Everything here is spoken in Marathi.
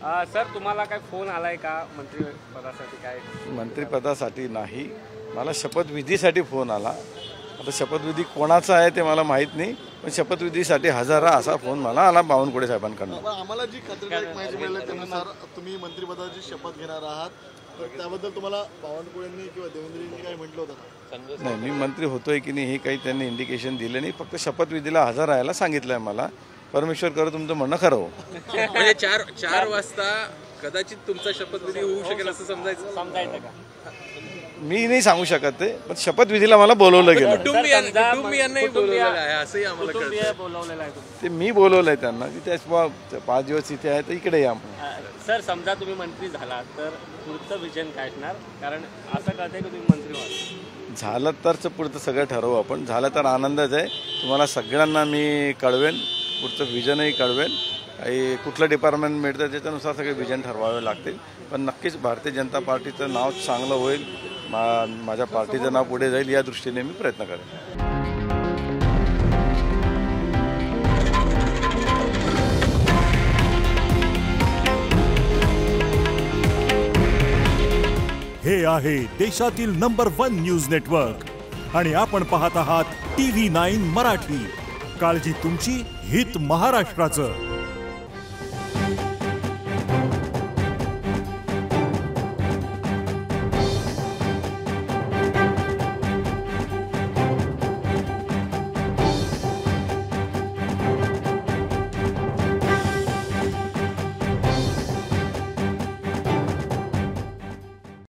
सर तुम्हाला काय फोन आलाय का मंत्रिपदासाठी? काय मंत्रिपदासाठी नाही, मला शपथविधीसाठी फोन आला. आता शपथविधी कोणाचा आहे ते मला माहीत नाही, पण शपथविधीसाठी हजारा असा फोन मला आला बावनकुळे साहेबांकडून. आम्हाला जी खात्रीदायक माहिती मिळाली त्यानुसार तुम्ही मंत्रिपदाची शपथ घेणार आहात, तर त्याबद्दल तुम्हाला बावनकुळेंनी किंवा देवेंद्रजींनी काय म्हटलं होतं का? नाही, मी मंत्री होतोय की नाही हे काही त्यांनी इंडिकेशन दिलं नाही. फक्त शपथविधीला हजर राहायला सांगितलं आहे मला. परमेश्वर करो तुमचं म्हणणं खरं हो. म्हणजे चार वाजता कदाचित तुमचा शपथविधी होऊ शकेल असं समजायचं का? मी नाही सांगू शकत ते, पण शपथविधीला मला बोलवलं गेलं. कुटुंबियांनाही बोलवलेलं आहे असंही आम्हाला कळतं. बोलवलेलं आहे तुम्ही. ते मी बोलवलंय त्यांना की त्या 5 दिवस इथे आहे तर इकडे या. सर समजा तुम्ही मंत्री झाला तर पुढचं विजन काय असणार? कारण असं कळतंय की तुम्ही मंत्री व्हाल. झालं तरच पुढचं सगळं ठरवू आपण. झालं तर आनंदच आहे. तुम्हाला सगळ्यांना मी कळवेन, पुढचं विजनही कळवेन. कुठलं डिपार्टमेंट मिळतं त्याच्यानुसार सगळे विजन ठरवावे लागतील. पण नक्कीच भारतीय जनता पार्टीचं नाव चांगलं होईल, माझ्या पार्टीचं नाव पुढे जाईल या दृष्टीने मी प्रयत्न करेन. हे आहे देशातील नंबर 1 न्यूज नेटवर्क आणि आपण पाहत आहात TV9 मराठी. काळजी तुमची, हित महाराष्ट्राचं.